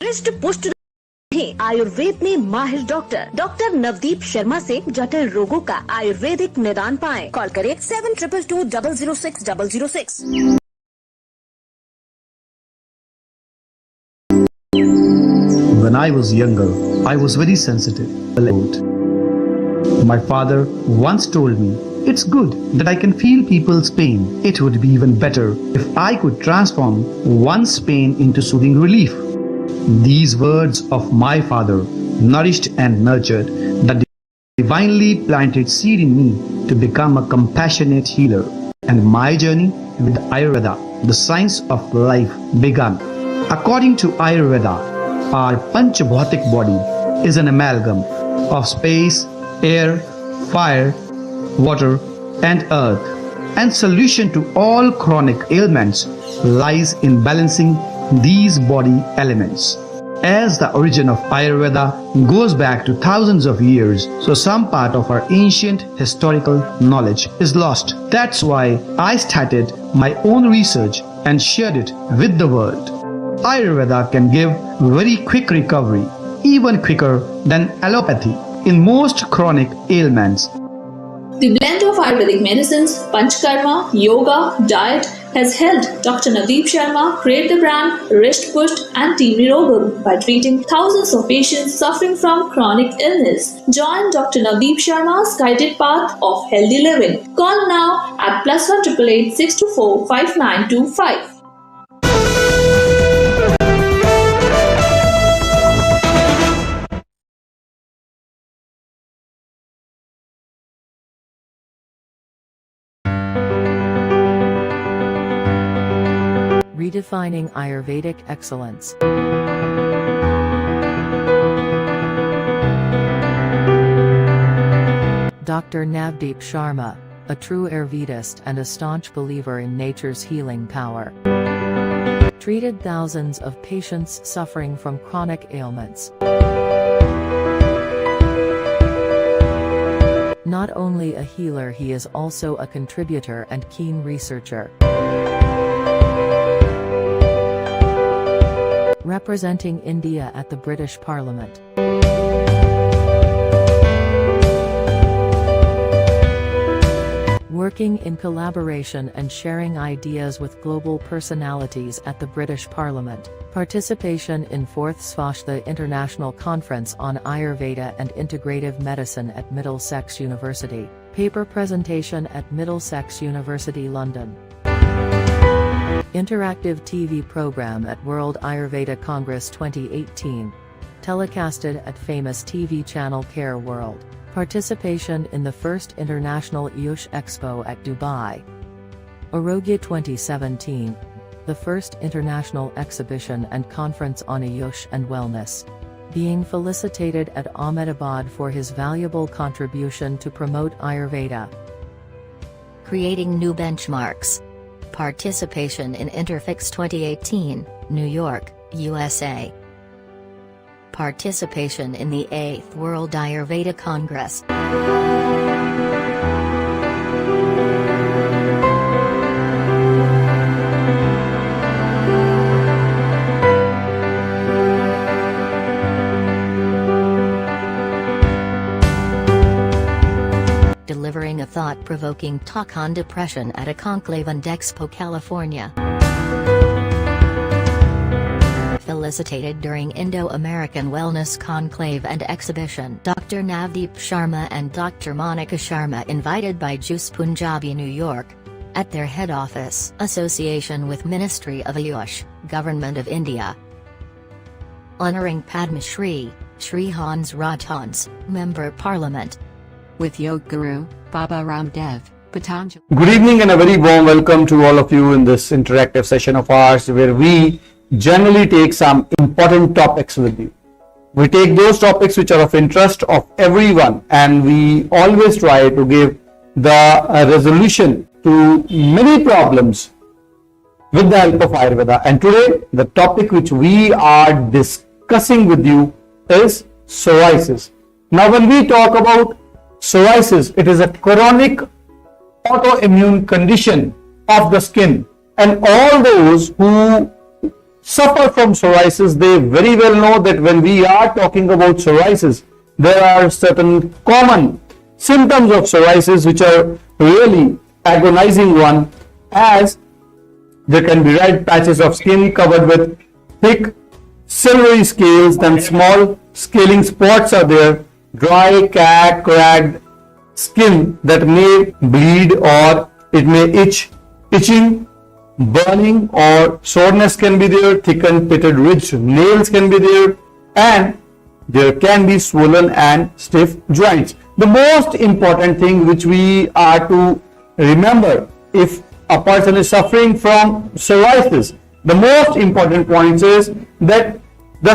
हृष्ट पुष्ट आयुर्वेद में माहिर डॉक्टर नवदीप शर्मा से जटिल रोगों का आयुर्वेदिक निदान पाएं। कॉल करें 7222006006। When I was younger, I was very sensitive. My father once told me, it's good that I can feel people's pain. It would be even better if I could transform one's pain into soothing relief. These words of my father nourished and nurtured the divinely planted seed in me to become a compassionate healer. And my journey with Ayurveda, the science of life, began. According to Ayurveda, our Panchabhautik body is an amalgam of space, air, fire, water and earth, and solution to all chronic ailments lies in balancing these body elements. As the origin of Ayurveda goes back to thousands of years, so some part of our ancient historical knowledge is lost. That's why I started my own research and shared it with the world. Ayurveda can give very quick recovery, even quicker than allopathy in most chronic ailments. The blend of Ayurvedic medicines, Panchkarma, yoga, diet has helped Dr. Navdeep Sharma create the brand Risht Pusht and Team Nirogam by treating thousands of patients suffering from chronic illness. Join Dr. Navdeep Sharma's guided path of healthy living. Call now at +1 888 624 5925. Redefining Ayurvedic excellence. Dr. Navdeep Sharma, a true Ayurvedist and a staunch believer in nature's healing power, treated thousands of patients suffering from chronic ailments. Not only a healer, he is also a contributor and keen researcher. Representing India at the British Parliament. Working in collaboration and sharing ideas with global personalities at the British Parliament. Participation in 4th Svashtha International Conference on Ayurveda and Integrative Medicine at Middlesex University. Paper presentation at Middlesex University, London. Interactive TV program at World Ayurveda Congress 2018. Telecasted at famous TV channel Care World. Participation in the first International Ayush Expo at Dubai. Arogya 2017. The first international exhibition and conference on Ayush and wellness. Being felicitated at Ahmedabad for his valuable contribution to promote Ayurveda. Creating new benchmarks. Participation in Interfix 2018, New York, USA. Participation in the 8th World Ayurveda Congress. Delivering a thought-provoking talk on depression at a conclave in Expo, California. Felicitated during Indo-American Wellness Conclave and Exhibition. Dr. Navdeep Sharma and Dr. Monica Sharma invited by Juice Punjabi, New York. At their head office, association with Ministry of Ayush, Government of India. Honoring Padma Shri, Shri Hans Rajhans, Member Parliament. With Yoga Guru, Baba Ramdev, Patanjali. Good evening and a very warm welcome to all of you in this interactive session of ours where we generally take some important topics with you. We take those topics which are of interest of everyone and we always try to give the resolution to many problems with the help of Ayurveda. And today the topic which we are discussing with you is psoriasis. Now when we talk about psoriasis, it is a chronic autoimmune condition of the skin, and all those who suffer from psoriasis, they very well know that when we are talking about psoriasis, there are certain common symptoms of psoriasis which are really agonizing one, as there can be red patches of skin covered with thick silvery scales, then small scaling spots are there, dry, cracked skin that may bleed or it may itching, burning or soreness can be there, thickened pitted ridged nails can be there, and there can be swollen and stiff joints. The most important thing which we are to remember if a person is suffering from psoriasis, the most important point is that the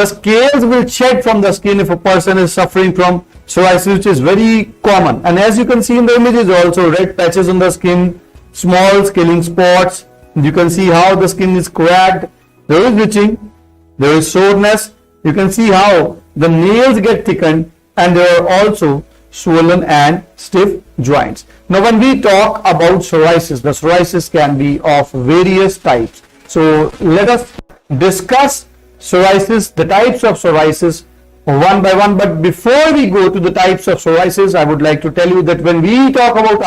scales will shed from the skin if a person is suffering from psoriasis, which is very common. And as you can see in the images also, red patches on the skin, small scaling spots. You can see how the skin is cracked, there is itching, there is soreness. You can see how the nails get thickened, and there are also swollen and stiff joints. Now when we talk about psoriasis, the psoriasis can be of various types. So let us discuss psoriasis, the types of psoriasis one by one. But before we go to the types of psoriasis, I would like to tell you that when we talk about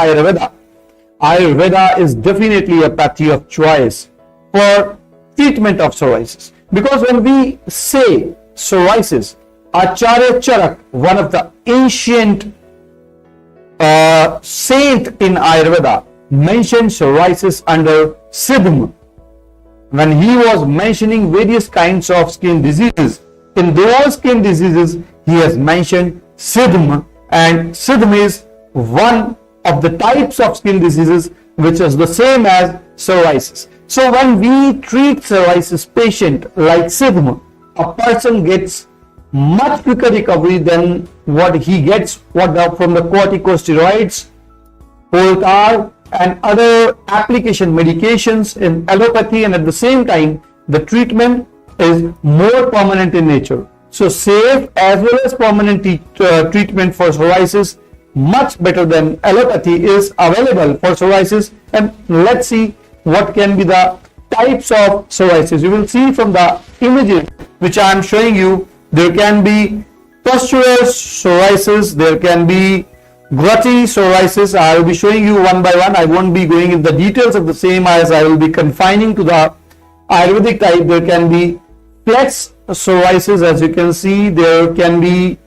Ayurveda is definitely a path of choice for treatment of psoriasis. Because when we say psoriasis, Acharya Charak, one of the ancient saint in Ayurveda, mentioned psoriasis under Siddham. When he was mentioning various kinds of skin diseases, in those skin diseases he has mentioned Siddham, and Siddham is one of the types of skin diseases which is the same as psoriasis. So when we treat psoriasis patient like Siddham, a person gets much quicker recovery than what he gets from the corticosteroids, Holtar and other application medications in allopathy, and at the same time the treatment is more permanent in nature. So safe as well as permanent treatment for psoriasis, much better than allopathy, is available for psoriasis. And let's see what can be the types of psoriasis. You will see from the images which I am showing you, there can be pustular psoriasis, there can be gouty psoriasis. I will be showing you one by one. I won't be going into the details of the same, as I will be confining to the Ayurvedic type. There can be flex psoriasis, as you can see. There can be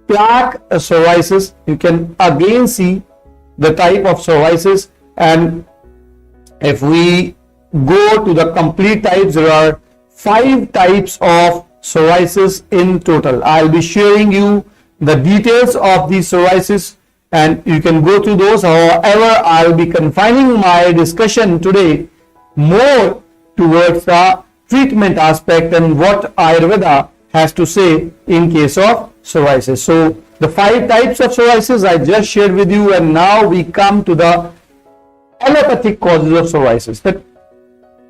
plaque psoriasis. You can again see the type of psoriasis. And if we go to the complete types, there are 5 types of psoriasis in total. I'll be sharing you the details of the psoriasis and you can go through those. However, I'll be confining my discussion today more towards the treatment aspect and what Ayurveda has to say in case of psoriasis. So the 5 types of psoriasis I just shared with you, and now we come to the allopathic causes of psoriasis, that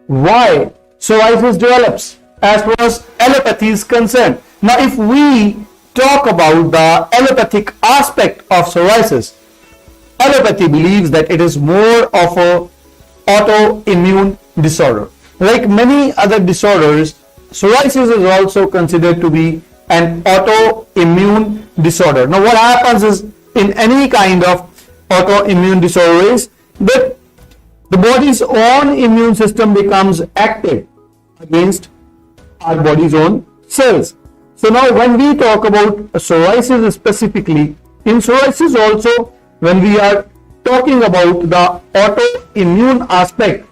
why psoriasis develops as far as allopathy is concerned. Now if we talk about the allopathic aspect of psoriasis, allopathy believes that it is more of a autoimmune disorder. Like many other disorders, psoriasis is also considered to be an autoimmune disorder. Now what happens is, in any kind of autoimmune disorder, is that the body's own immune system becomes active against our body's own cells. So now when we talk about psoriasis specifically, in psoriasis also, when we are talking about the autoimmune aspect,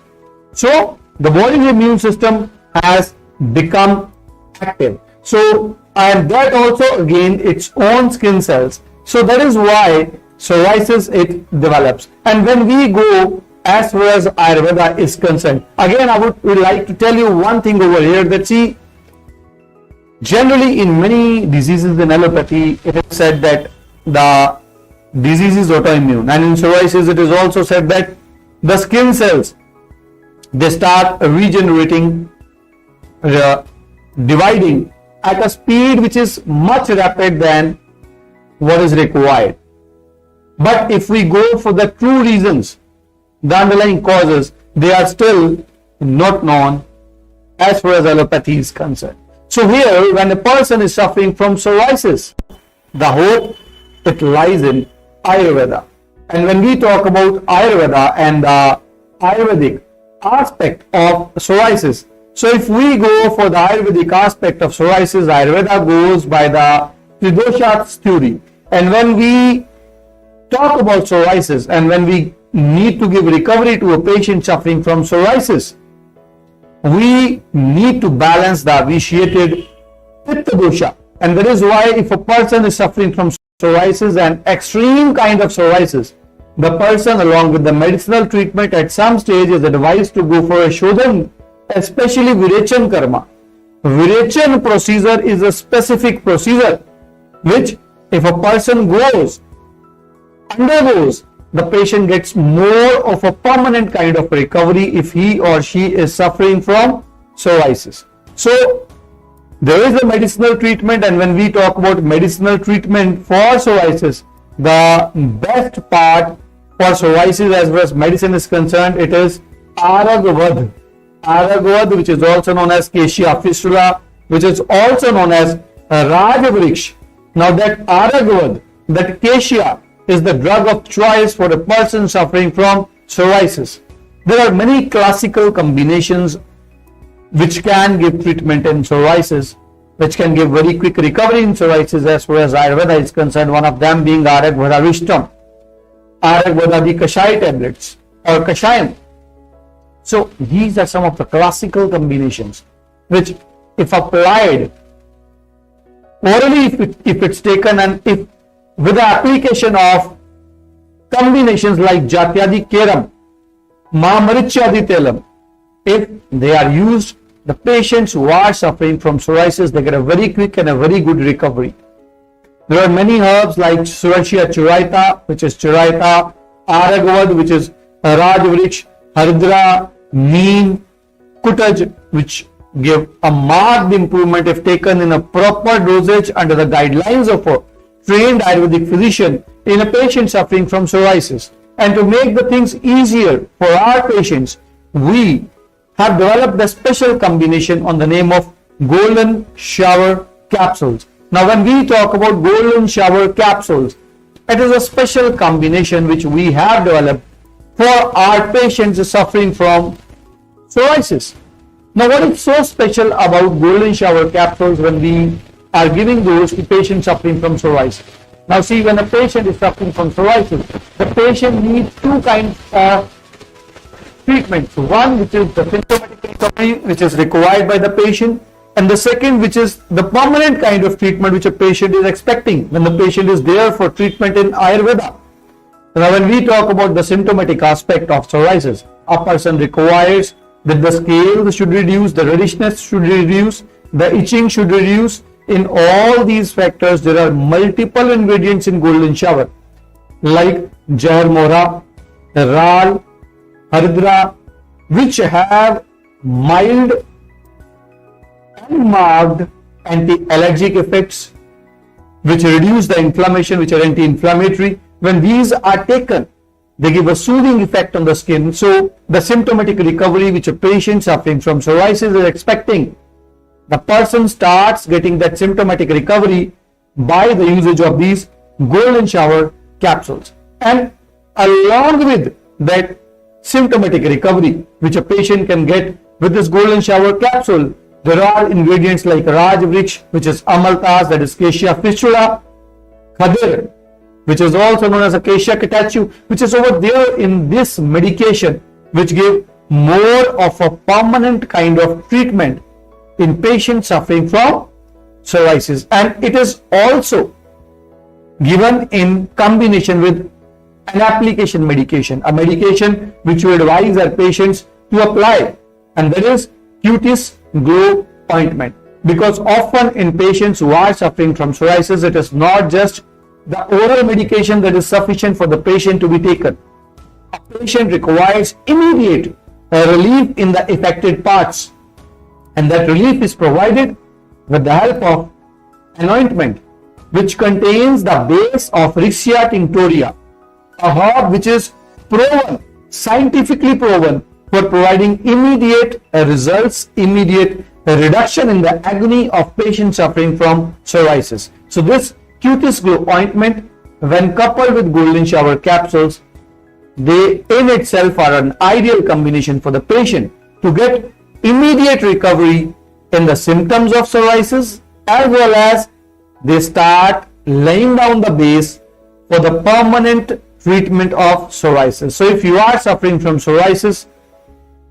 so the body's immune system has become active. So, and that also again its own skin cells. So that is why psoriasis it develops. And when we go as far as Ayurveda is concerned, again I would like to tell you one thing over here, that see, generally in many diseases in allopathy it is said that the disease is autoimmune, and in psoriasis it is also said that the skin cells, they start regenerating, dividing at a speed which is much rapid than what is required. But if we go for the true reasons, the underlying causes, they are still not known as far as allopathy is concerned. So here, when a person is suffering from psoriasis, the hope, it lies in Ayurveda. And when we talk about Ayurveda and the Ayurvedic aspect of psoriasis, so if we go for the Ayurvedic aspect of psoriasis, Ayurveda goes by the Tridosha's theory. And when we talk about psoriasis and when we need to give recovery to a patient suffering from psoriasis, we need to balance the vitiated Pitta dosha. And that is why if a person is suffering from psoriasis, an extreme kind of psoriasis, the person along with the medicinal treatment at some stage is advised to go for a Shodhan, especially Virechan karma. Virechan procedure is a specific procedure which if a person undergoes, the patient gets more of a permanent kind of recovery if he or she is suffering from psoriasis. So there is a medicinal treatment, and when we talk about medicinal treatment for psoriasis, the best part for psoriasis as far as medicine is concerned, it is Aragvad. Aragvad, which is also known as Keshia fistula, which is also known as Rajavriksha. Now that Aragvad, that Keshia, is the drug of choice for a person suffering from psoriasis. There are many classical combinations which can give treatment in psoriasis, which can give very quick recovery in psoriasis as far as Ayurveda is concerned, one of them being Aragvada Vishtam, Aragvada the Kashai tablets or Kashayam. So these are some of the classical combinations which if applied orally, if it's taken and if with the application of combinations like Jatyadi Keram, Mahamarichadi Telam, if they are used, the patients who are suffering from psoriasis, they get a very quick and a very good recovery. There are many herbs like Surashia Churaita, which is Churaita, Aragvad, which is Rajavriksha, Hardra, Neem, Kutaj, which give a marked improvement if taken in a proper dosage under the guidelines of a trained Ayurvedic physician in a patient suffering from psoriasis. And to make the things easier for our patients, we have developed a special combination on the name of golden shower capsules. Now when we talk about golden shower capsules, it is a special combination which we have developed for our patients suffering from psoriasis. Now what is so special about golden shower capsules when we are giving those to patients suffering from psoriasis? Now see, when a patient is suffering from psoriasis, the patient needs two kinds of treatments. One which is the symptomatic recovery which is required by the patient, and the second which is the permanent kind of treatment which a patient is expecting when the patient is there for treatment in Ayurveda. Now when we talk about the symptomatic aspect of psoriasis, a person requires that the scales should reduce, the reddishness should reduce, the itching should reduce. In all these factors, there are multiple ingredients in golden shower like Jahar Mohra, Ral, Hardra, which have mild and marked anti-allergic effects, which reduce the inflammation, which are anti-inflammatory. When these are taken, they give a soothing effect on the skin. So the symptomatic recovery which a patient suffering from psoriasis is expecting, the person starts getting that symptomatic recovery by the usage of these golden shower capsules. And along with that symptomatic recovery which a patient can get with this golden shower capsule, there are ingredients like Rajavriksha, which is Amaltas, that is Keshia fistula, Khadir, which is also known as a Keshia Katachu, which is over there in this medication, which give more of a permanent kind of treatment in patients suffering from psoriasis. And it is also given in combination with an application medication, a medication which we advise our patients to apply, and that is cutis glow ointment. Because often in patients who are suffering from psoriasis, it is not just the oral medication that is sufficient for the patient to be taken. A patient requires immediate relief in the affected parts, and that relief is provided with the help of an ointment which contains the base of Riccia tinctoria, a herb which is proven, scientifically proven, for providing immediate results, immediate reduction in the agony of patients suffering from psoriasis. So this cutis glow ointment, when coupled with golden shower capsules, they in itself are an ideal combination for the patient to get immediate recovery in the symptoms of psoriasis, as well as they start laying down the base for the permanent treatment of psoriasis. So if you are suffering from psoriasis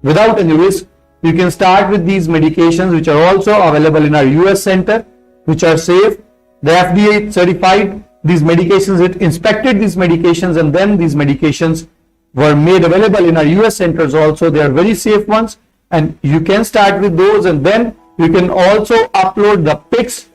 without any risk, you can start with these medications, which are also available in our US center, which are safe. The FDA certified these medications, it inspected these medications, and then these medications were made available in our US centers also. They are very safe ones, and you can start with those, and then you can also upload the pics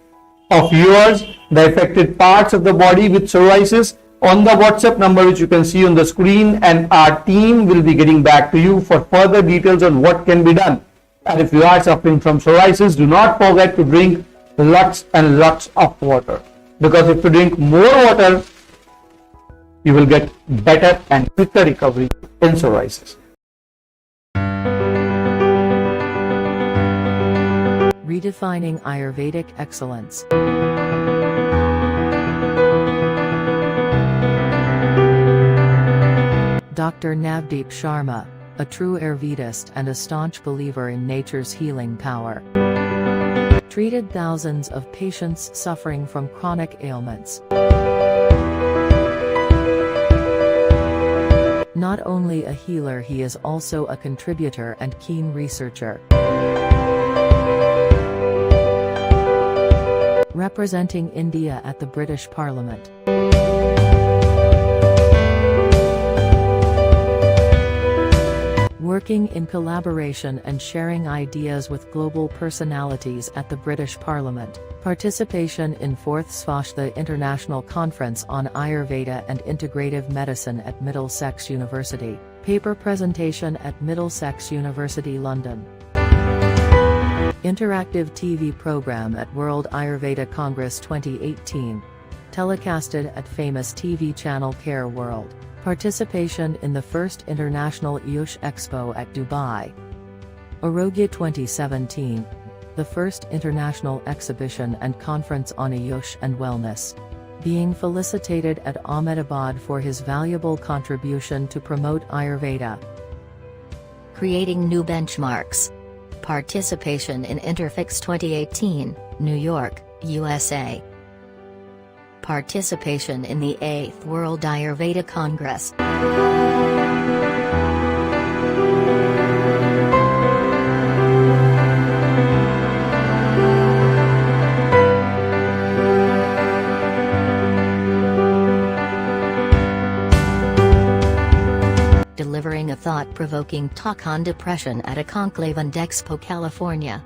of yours, the affected parts of the body with psoriasis, on the WhatsApp number which you can see on the screen, and our team will be getting back to you for further details on what can be done. And if you are suffering from psoriasis, do not forget to drink lots and lots of water, because if you drink more water, you will get better and quicker recovery in psoriasis. Redefining Ayurvedic excellence. Dr. Navdeep Sharma, a true Ayurvedist and a staunch believer in nature's healing power, treated thousands of patients suffering from chronic ailments. Not only a healer, he is also a contributor and keen researcher. Representing India at the British Parliament. Working in collaboration and sharing ideas with global personalities at the British Parliament. Participation in 4th Svashtha International Conference on Ayurveda and Integrative Medicine at Middlesex University. Paper presentation at Middlesex University, London. Interactive TV program at World Ayurveda Congress 2018. Telecasted at famous TV channel Care World. Participation in the first International Ayush Expo at Dubai. Arogya 2017. The first international exhibition and conference on Ayush and wellness. Being felicitated at Ahmedabad for his valuable contribution to promote Ayurveda. Creating new benchmarks. Participation in Interfix 2018, New York, USA. Participation in the 8th World Ayurveda Congress. Delivering a thought-provoking talk on depression at a conclave in Expo, California.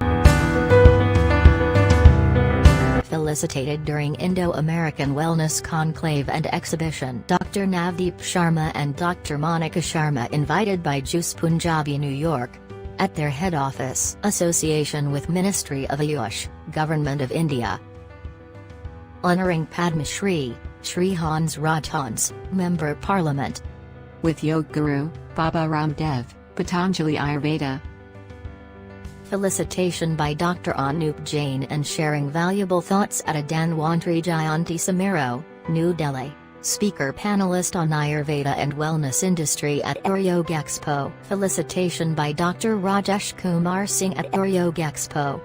Felicitated during Indo-American Wellness Conclave and Exhibition. Dr. Navdeep Sharma and Dr. Monica Sharma invited by Juice Punjabi, New York, at their head office. Association with Ministry of Ayush, Government of India. Honoring Padma Shri, Shri Hans Rajhans, Member Parliament. With Yoga Guru, Baba Ramdev, Patanjali Ayurveda. Felicitation by Dr. Anup Jain and sharing valuable thoughts at a Dhanwantri Jayanti Samaro, New Delhi. Speaker panelist on Ayurveda and Wellness Industry at Ayurveda Expo. Felicitation by Dr. Rajesh Kumar Singh at Ayurveda Expo.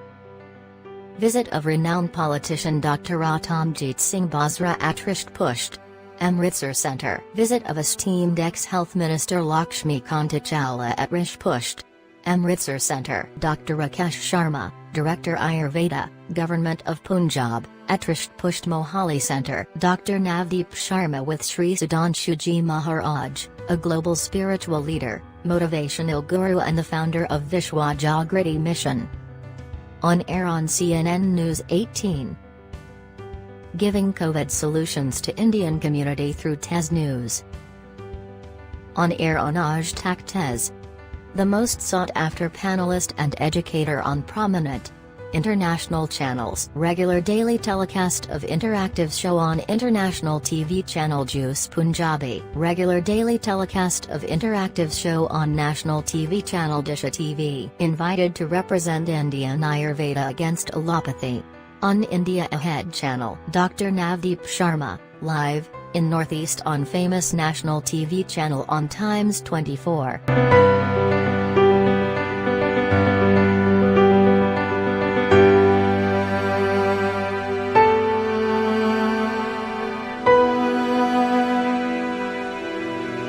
Visit of renowned politician Dr. Ratamjit Singh Basra at Risht Pusht, Amritsar Centre. Visit of esteemed ex-Health Minister Lakshmi Kanta Chawla at Risht Pusht, Amritsar Centre. Dr. Rakesh Sharma, Director Ayurveda, Government of Punjab, at Risht Pusht Mohali Centre. Dr. Navdeep Sharma with Sri Sudhanshuji Maharaj, a global spiritual leader, motivational guru and the founder of Vishwa Jagriti Mission. On air on CNN News 18. Giving COVID solutions to Indian community through Tez News. On air on Aaj Tak Tez. The most sought after panelist and educator on prominent International channels. Regular daily telecast of interactive show on international TV channel Juice Punjabi. Regular daily telecast of interactive show on national TV channel Disha TV. Invited to represent Indian Ayurveda against allopathy. On India Ahead channel. Dr. Navdeep Sharma, live, in Northeast on famous national TV channel on Times 24.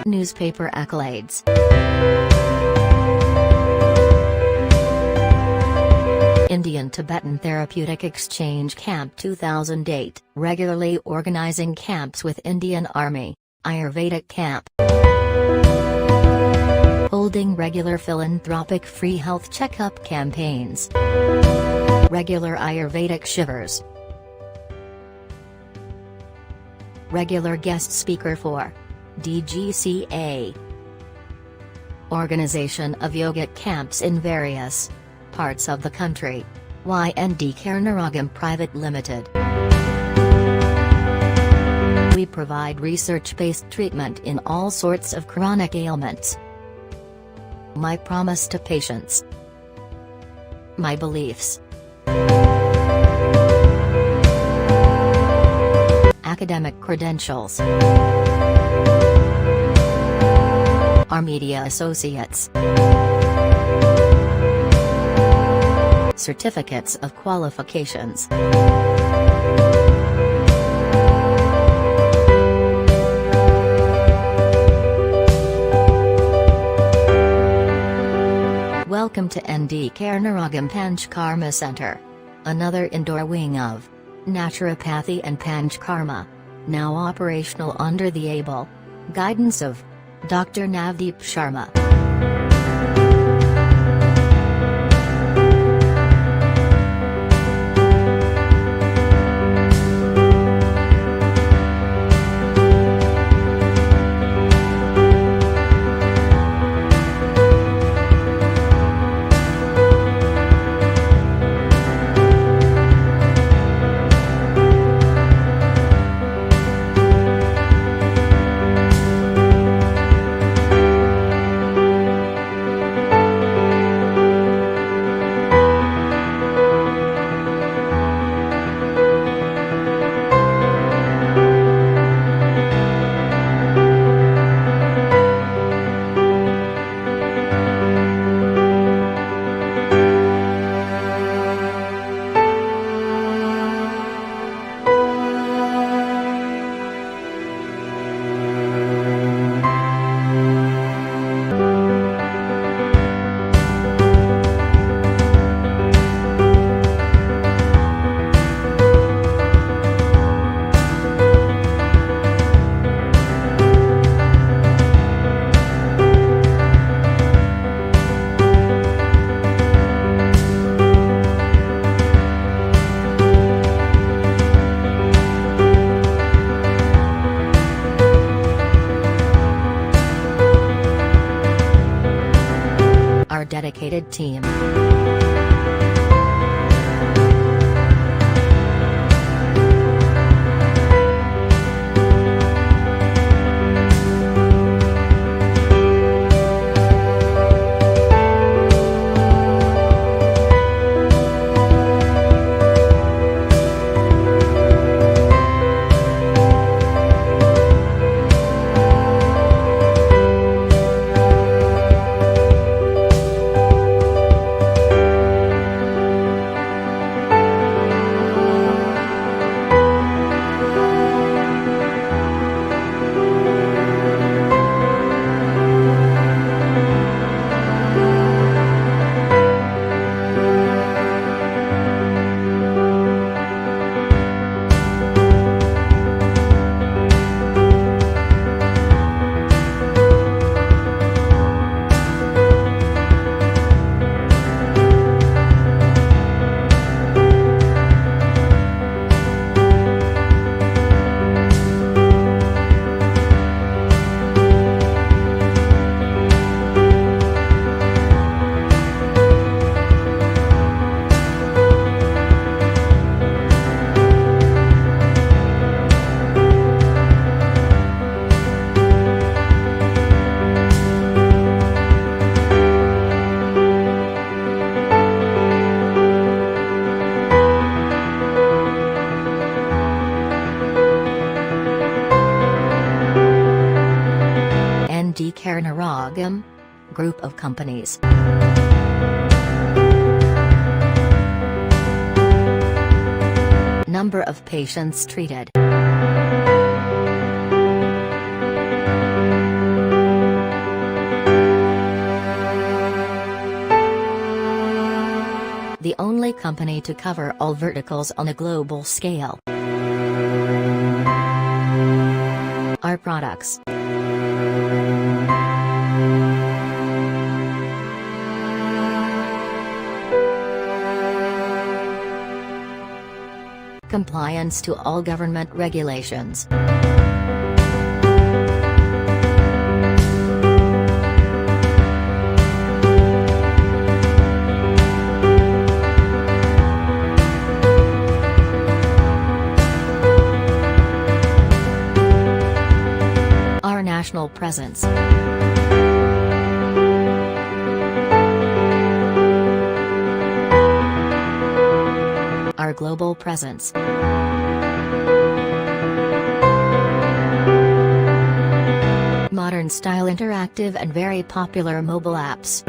Newspaper accolades. Indian-Tibetan Therapeutic Exchange Camp 2008, regularly organizing camps with Indian Army, Ayurvedic camp. Holding regular philanthropic free health checkup campaigns. Regular Ayurvedic shivers. Regular guest speaker for DGCA. Organization of yogic camps in various parts of the country. YND Karnaragam Private Limited. We provide research-based treatment in all sorts of chronic ailments. My promise to patients. My beliefs. Academic credentials. Our media associates. Certificates of qualifications. Welcome to ND Karnaragam Panchkarma Center. Another indoor wing of Naturopathy and Panchkarma. Now operational under the able guidance of Dr. Navdeep Sharma. Our dedicated team. Amalgam Group of companies. Number of patients treated. The only company to cover all verticals on a global scale. Our products. Compliance to all government regulations. Our national presence. Our global presence. Modern style interactive and very popular mobile apps.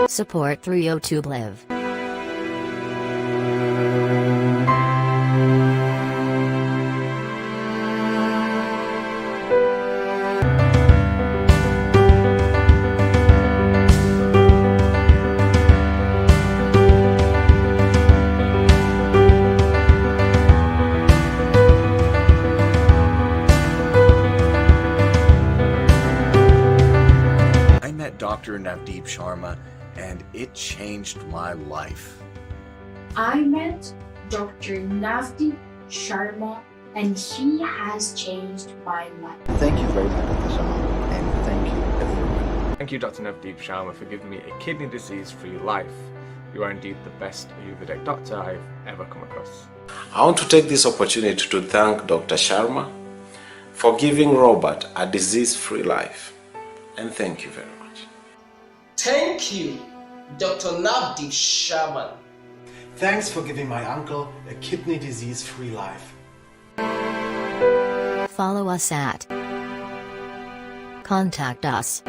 Support through YouTube Live. Dr. Navdeep Sharma, and it changed my life. I met Dr. Navdeep Sharma and he has changed my life. Thank you very much, Dr. Sharma, and thank you everyone. Thank you, Dr. Navdeep Sharma, for giving me a kidney disease-free life. You are indeed the best Ayurvedic doctor I've ever come across. I want to take this opportunity to thank Dr. Sharma for giving Robert a disease-free life. And thank you very much. Thank you, Dr. Navdeep Sharma. Thanks for giving my uncle a kidney disease-free life. Follow us at. Contact us.